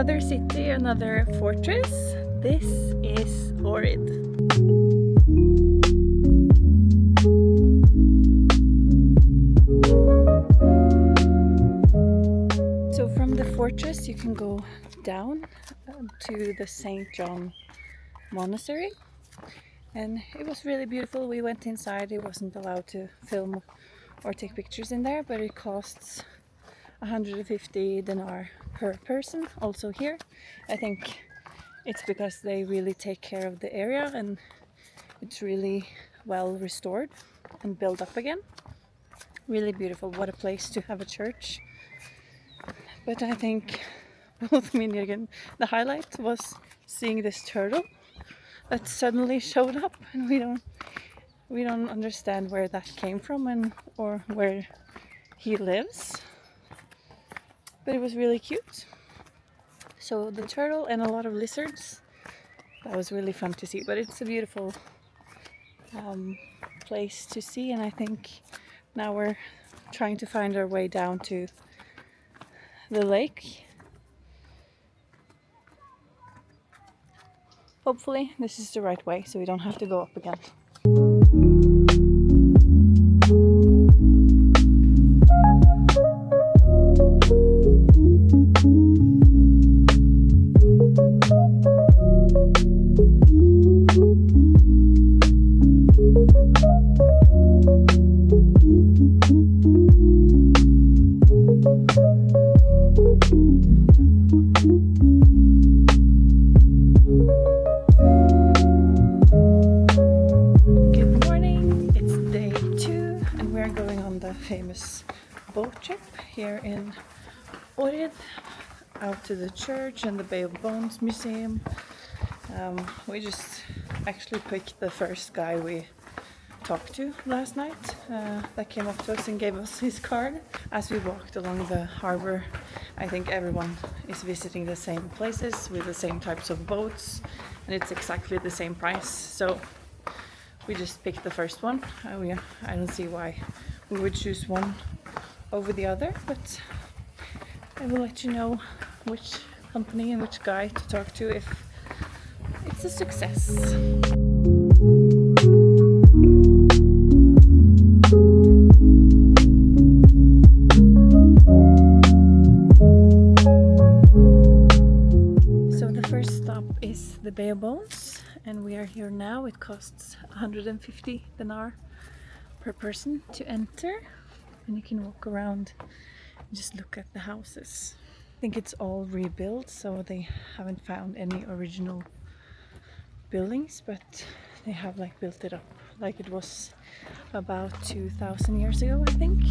Another city, another fortress. This is Ohrid. So from the fortress you can go down to the St. John Monastery, and it was really beautiful. We went inside. It wasn't allowed to film or take pictures in there, but it costs 150 dinar per person. Also here, I think it's because they really take care of the area and it's really well restored and built up again. Really beautiful. What a place to have a church. But I think both me and Jürgen, the highlight was seeing this turtle that suddenly showed up, and we don't understand where that came from and or where he lives. But it was really cute. So the turtle and a lot of lizards. That was really fun to see. But it's a beautiful place to see, and I think now we're trying to find our way down to the lake. Hopefully this is the right way, so we don't have to go up again. Famous boat trip here in Ohrid, out to the church and the Bay of Bones Museum. We just actually picked the first guy we talked to last night that came up to us and gave us his card as we walked along the harbor. I think everyone is visiting the same places with the same types of boats, and it's exactly the same price, so we just picked the first one. I don't see why we would choose one over the other, but I will let you know which company and which guy to talk to if it's a success. So the first stop is the Bay of Bones, and we are here now. It costs 150 dinar per person to enter, and you can walk around and just look at the houses. I think it's all rebuilt, so they haven't found any original buildings, but they have like built it up like it was about 2,000 years ago, I think.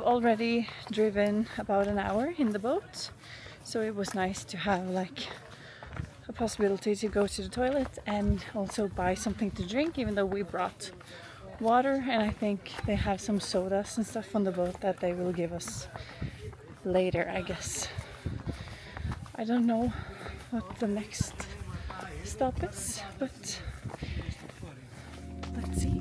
Already driven about an hour in the boat, so it was nice to have like a possibility to go to the toilet and also buy something to drink, even though we brought water, and I think they have some sodas and stuff on the boat that they will give us later, I guess. I don't know what the next stop is, but let's see.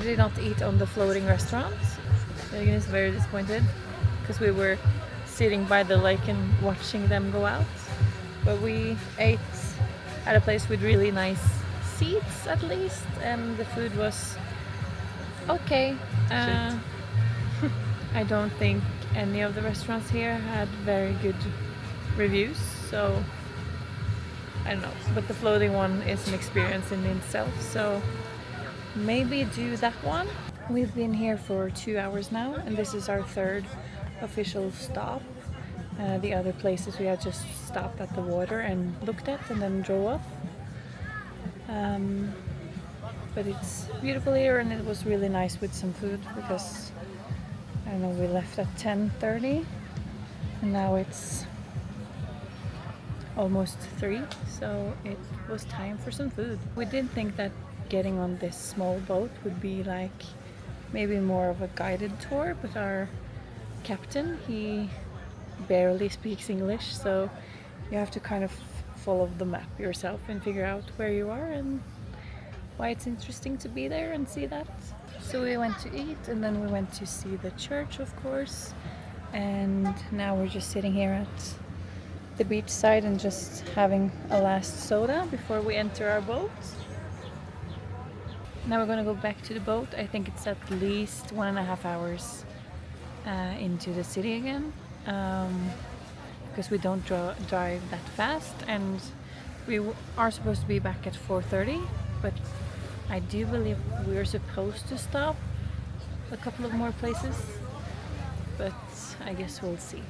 did not eat on the floating restaurant. Jürgen is very disappointed because we were sitting by the lake and watching them go out. But we ate at a place with really nice seats at least, and the food was okay. I don't think any of the restaurants here had very good reviews, so I don't know. But the floating one is an experience in itself, so maybe do that one. We've been here for 2 hours now, and this is our third official stop. The other places we had just stopped at the water and looked at and then drove off. But it's beautiful here, and it was really nice with some food because I don't know, we left at 10:30 and now it's almost 3, so it was time for some food. We did think that getting on this small boat would be like maybe more of a guided tour, but our captain, he barely speaks English, so you have to kind of follow the map yourself and figure out where you are and why it's interesting to be there and see that. So we went to eat, and then we went to see the church, of course, and now we're just sitting here at the beach side and just having a last soda before we enter our boat. Now we're gonna go back to the boat. I think it's at least 1.5 hours into the city again, because we don't drive that fast, and we are supposed to be back at 4:30, but I do believe we're supposed to stop a couple of more places, but I guess we'll see.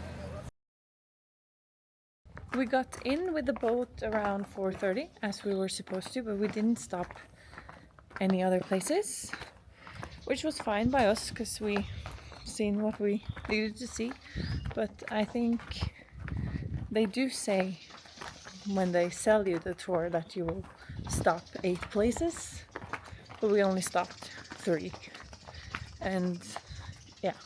We got in with the boat around 4:30 as we were supposed to, but we didn't stop any other places, which was fine by us because we seen what we needed to see. But I think they do say when they sell you the tour that you will stop 8 places, but we only stopped 3, and yeah,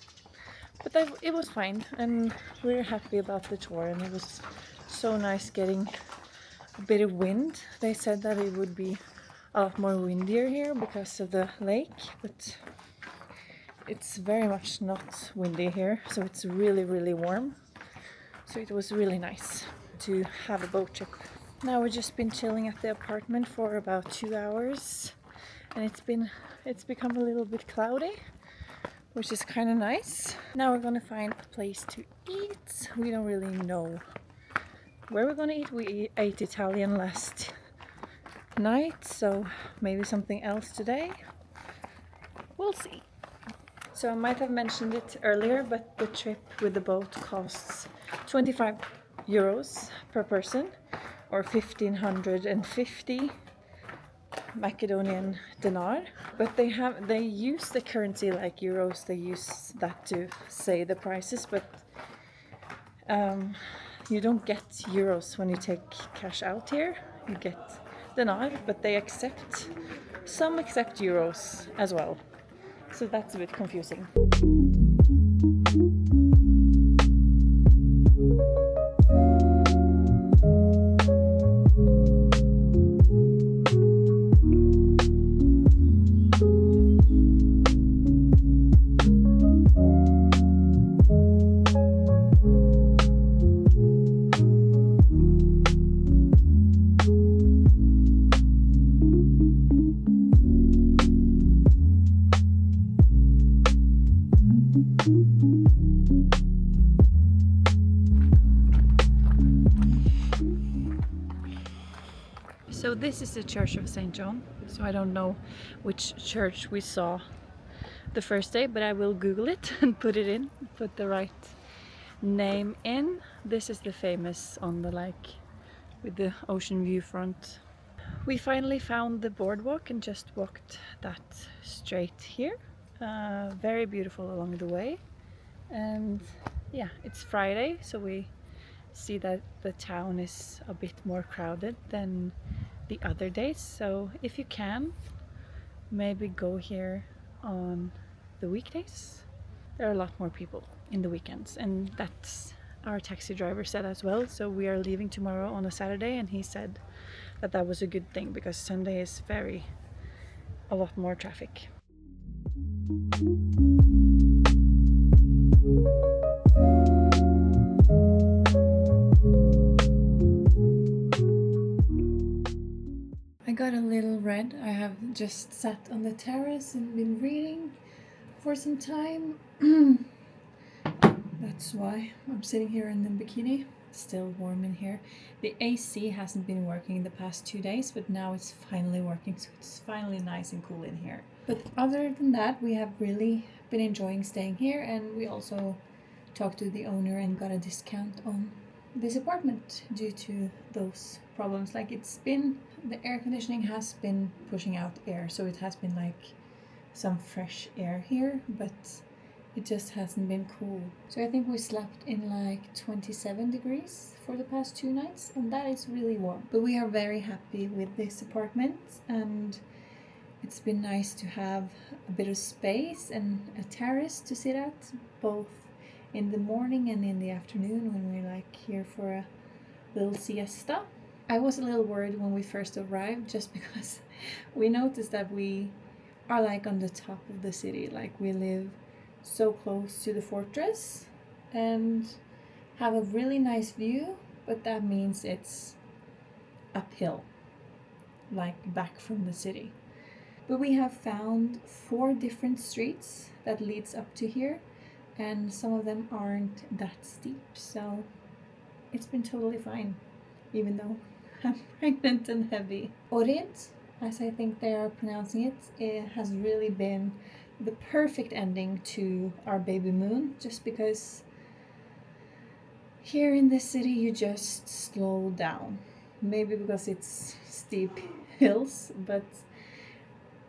but it was fine, and we're happy about the tour, and it was so nice getting a bit of wind. They said that it would be a lot more windier here because of the lake, but it's very much not windy here, so it's really warm, so it was really nice to have a boat trip. Now we've just been chilling at the apartment for about 2 hours, and it's become a little bit cloudy, which is kind of nice. Now we're gonna find a place to eat. We don't really know where we're gonna eat. We ate Italian last night, so maybe something else today. We'll see. So I might have mentioned it earlier, but the trip with the boat costs 25 euros per person, or 1,550 Macedonian dinar. But they use the currency like euros. They use that to say the prices, but you don't get euros when you take cash out here. You get dinar, but some accept euros as well. So that's a bit confusing. So this is the Church of St. John. So I don't know which church we saw the first day, but I will Google it and put the right name in. This is the famous on the lake with the ocean view front. We finally found the boardwalk and just walked that straight here. Very beautiful along the way. And yeah, it's Friday, so we see that the town is a bit more crowded than the other days, so if you can, maybe go here on the weekdays. There are a lot more people in the weekends, and that's our taxi driver said as well. So we are leaving tomorrow on a Saturday, and he said that that was a good thing because Sunday is a lot more traffic. got a little red. I have just sat on the terrace and been reading for some time. That's why I'm sitting here in the bikini. It's still warm in here. The AC hasn't been working the past 2 days, but now it's finally working, so it's finally nice and cool in here. But other than that, we have really been enjoying staying here, and we also talked to the owner and got a discount on this apartment due to those problems. Like, it's been, the air conditioning has been pushing out air, so it has been like some fresh air here, but it just hasn't been cool. So I think we slept in like 27 degrees for the past 2 nights, and that is really warm. But we are very happy with this apartment, and it's been nice to have a bit of space and a terrace to sit at, both in the morning and in the afternoon when we're like here for a little siesta. I was a little worried when we first arrived, just because we noticed that we are like on the top of the city. Like, we live so close to the fortress and have a really nice view, but that means it's uphill, like back from the city. But we have found 4 different streets that leads up to here, and some of them aren't that steep, so it's been totally fine, even though I'm pregnant and heavy. Ohrid, as I think they are pronouncing it has really been the perfect ending to our Babymoon, just because here in this city you just slow down. Maybe because it's steep hills, but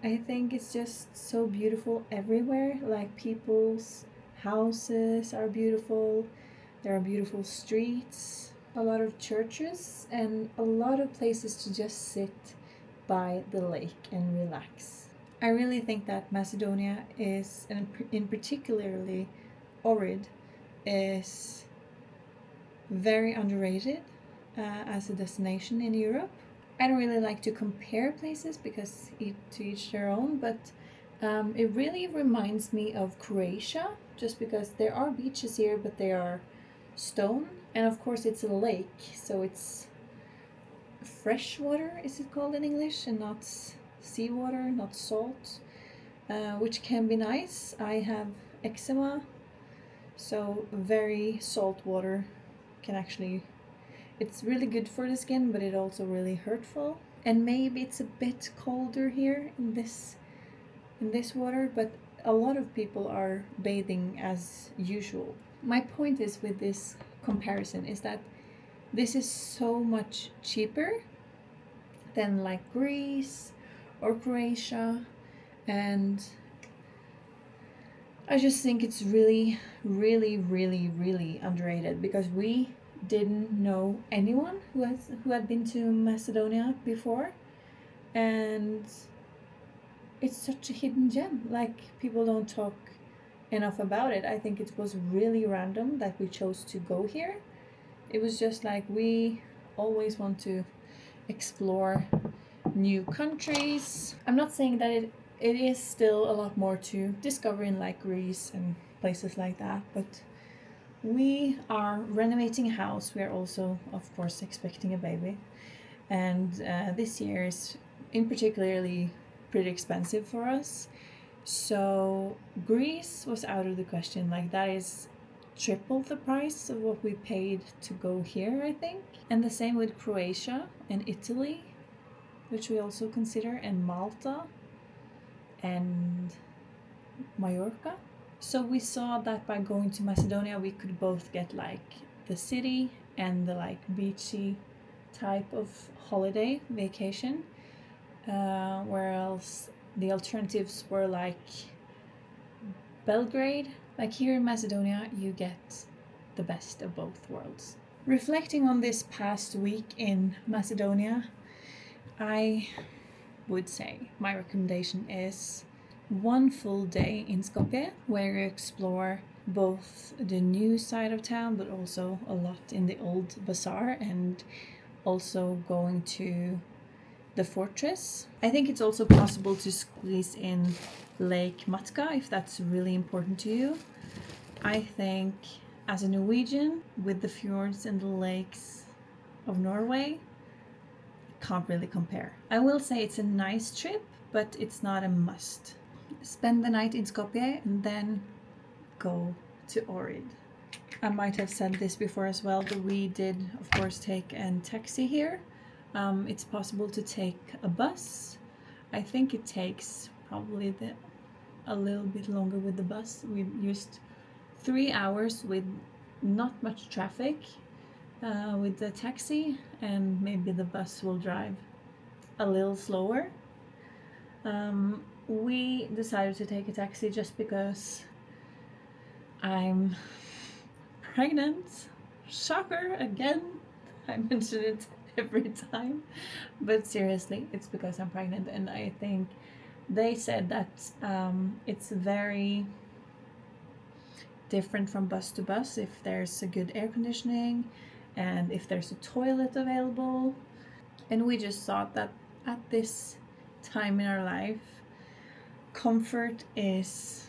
I think it's just so beautiful everywhere. Like, people's houses are beautiful, there are beautiful streets, a lot of churches, and a lot of places to just sit by the lake and relax. I really think that Macedonia is, and in particularly Ohrid, is very underrated as a destination in Europe. I don't really like to compare places because to each their own, but it really reminds me of Croatia, just because there are beaches here, but they are stone, and of course it's a lake, so it's fresh water, is it called in English, and not seawater, not salt, which can be nice. I have eczema, so very salt water can actually, it's really good for the skin, but it also really hurtful. And maybe it's a bit colder here in this water, but a lot of people are bathing as usual. My point is, with this comparison, is that this is so much cheaper than like Greece or Croatia, and I just think it's really, really, really, really underrated, because we didn't know anyone who had been to Macedonia before, and it's such a hidden gem. Like, people don't talk enough about it. I think it was really random that we chose to go here. It was just like, we always want to explore new countries. I'm not saying that it is still a lot more to discover in like Greece and places like that, but we are renovating a house. We are also, of course, expecting a baby, and this year is in particularly pretty expensive for us. So Greece was out of the question. Like, that is triple the price of what we paid to go here, I think. And the same with Croatia and Italy, which we also consider, and Malta and Mallorca. So we saw that by going to Macedonia, we could both get like the city and the like beachy type of holiday vacation, whereas the alternatives were like Belgrade. Like, here in Macedonia, you get the best of both worlds. Reflecting on this past week in Macedonia, I would say my recommendation is 1 full day in Skopje, where you explore both the new side of town, but also a lot in the old bazaar, and also going to the fortress. I think it's also possible to squeeze in Lake Matka if that's really important to you. I think, as a Norwegian, with the fjords and the lakes of Norway, can't really compare. I will say it's a nice trip, but it's not a must. Spend the night in Skopje and then go to Ohrid. I might have said this before as well, but we did of course take a taxi here. It's possible to take a bus. I think it takes probably a little bit longer with the bus. We used 3 hours with not much traffic with the taxi, and maybe the bus will drive a little slower. We decided to take a taxi just because I'm pregnant. Shocker again. I mention it every time, but seriously, it's because I'm pregnant, and I think they said that it's very different from bus to bus if there's a good air conditioning and if there's a toilet available. And we just thought that at this time in our life, comfort is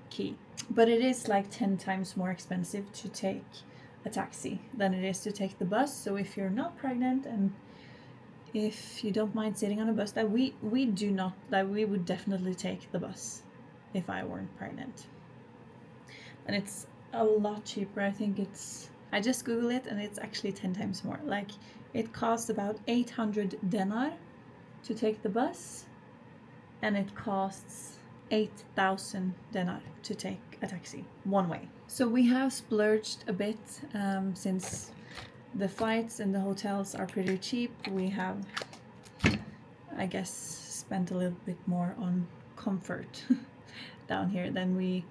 key. But it is like 10 times more expensive to take a taxi than it is to take the bus. So if you're not pregnant and if you don't mind sitting on a bus, that we would definitely take the bus if I weren't pregnant. And it's a lot cheaper. I just googled it and it's actually 10 times more. Like, it costs about 800 denar to take the bus, and it costs 8,000 denar to take a taxi one way. So we have splurged a bit since the flights and the hotels are pretty cheap. We have, I guess, spent a little bit more on comfort down here than we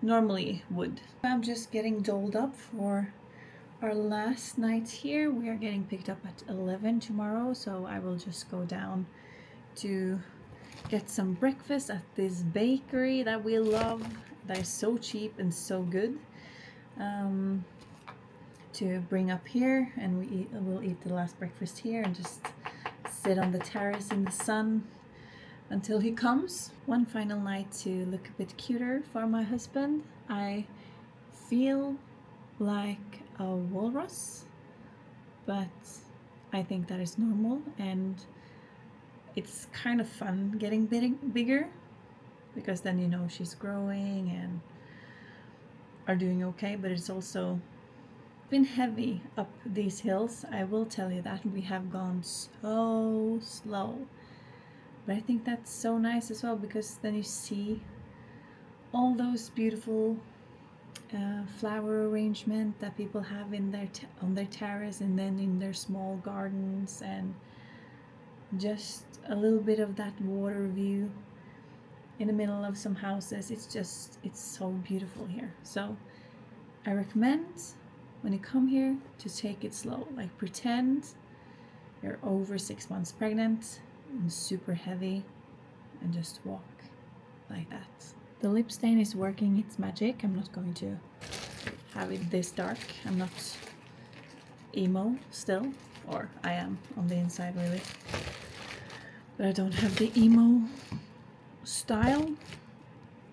normally would. I'm just getting dolled up for our last night here. We are getting picked up at 11 tomorrow, so I will just go down to get some breakfast at this bakery that we love, that is so cheap and so good, to bring up here, and we'll eat the last breakfast here and just sit on the terrace in the sun until he comes. One final night to look a bit cuter for my husband. I feel like a walrus, but I think that is normal, and it's kind of fun getting bigger, because then you know she's growing and are doing okay. But it's also been heavy up these hills. I will tell you that we have gone so slow, but I think that's so nice as well, because then you see all those beautiful flower arrangement that people have in their on their terrace, and then in their small gardens, and just a little bit of that water view in the middle of some houses. It's so beautiful here. So I recommend, when you come here, to take it slow. Like, pretend you're over 6 months pregnant and super heavy, and just walk like that. The lip stain is working its magic. I'm not going to have it this dark. I'm not emo still, or I am on the inside really, but I don't have the emo style,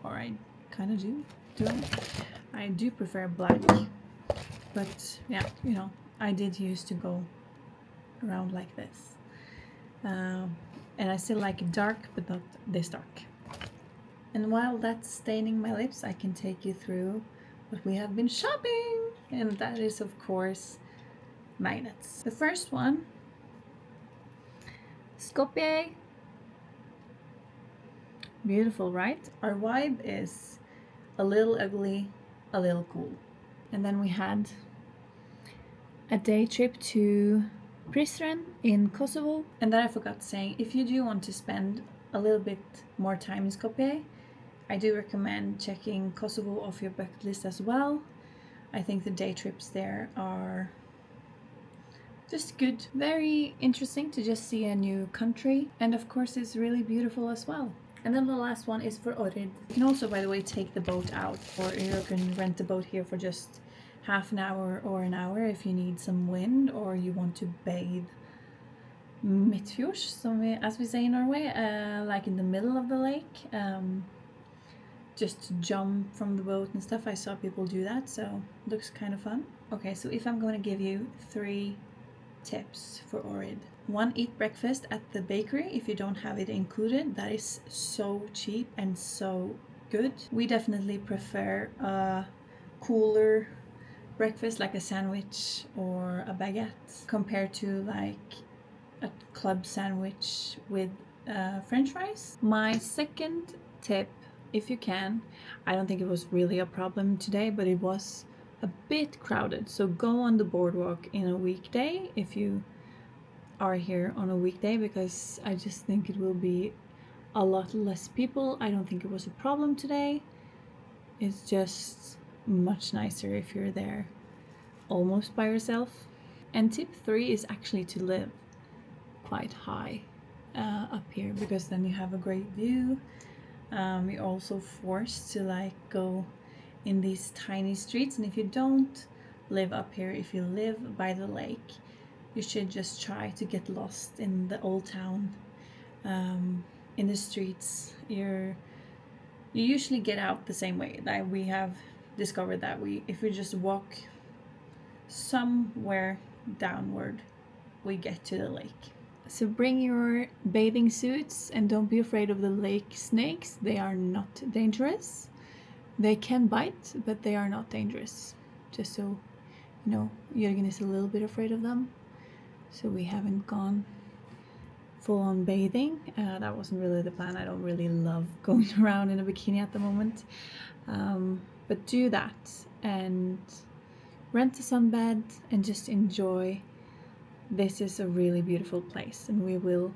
or I kind of do I do prefer black, but yeah, you know, I did used to go around like this, and I still like it dark, but not this dark. And while that's staining my lips, I can take you through what we have been shopping, and that is of course magnets. The first one, Skopje. Beautiful, right? Our vibe is a little ugly, a little cool. And then we had a day trip to Prizren in Kosovo. And then I forgot saying, if you do want to spend a little bit more time in Skopje, I do recommend checking Kosovo off your bucket list as well. I think the day trips there are just good. Very interesting to just see a new country. And of course it's really beautiful as well. And then the last one is for Ohrid. You can also, by the way, take the boat out, or you can rent the boat here for just half an hour or an hour if you need some wind, or you want to bathe midtfjords, as we say in Norway, like in the middle of the lake. Just jump from the boat and stuff. I saw people do that, so it looks kind of fun. Okay, so if I'm going to give you 3 tips for Ohrid. One, eat breakfast at the bakery if you don't have it included. That is so cheap and so good. We definitely prefer a cooler breakfast like a sandwich or a baguette compared to like a club sandwich with french fries. My second tip, if you can, I don't think it was really a problem today, but it was a bit crowded. So go on the boardwalk in a weekday if you are here on a weekday, because I just think it will be a lot less people. I don't think it was a problem today. It's just much nicer if you're there almost by yourself. And tip 3 is actually to live quite high up here, because then you have a great view. You're also forced to like go in these tiny streets, and if you don't live up here, if you live by the lake, you should just try to get lost in the old town, in the streets. You usually get out the same way. That we have discovered that if we just walk somewhere downward, we get to the lake. So bring your bathing suits and don't be afraid of the lake snakes. They are not dangerous. They can bite, but they are not dangerous. Just so you know, Jürgen is a little bit afraid of them. So we haven't gone full on bathing. That wasn't really the plan. I don't really love going around in a bikini at the moment. But do that and rent a sunbed and just enjoy. This is a really beautiful place, and we will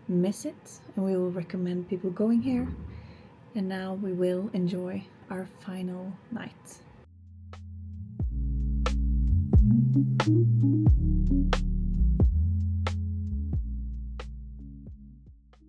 miss it, and we will recommend people going here. And now we will enjoy our final night.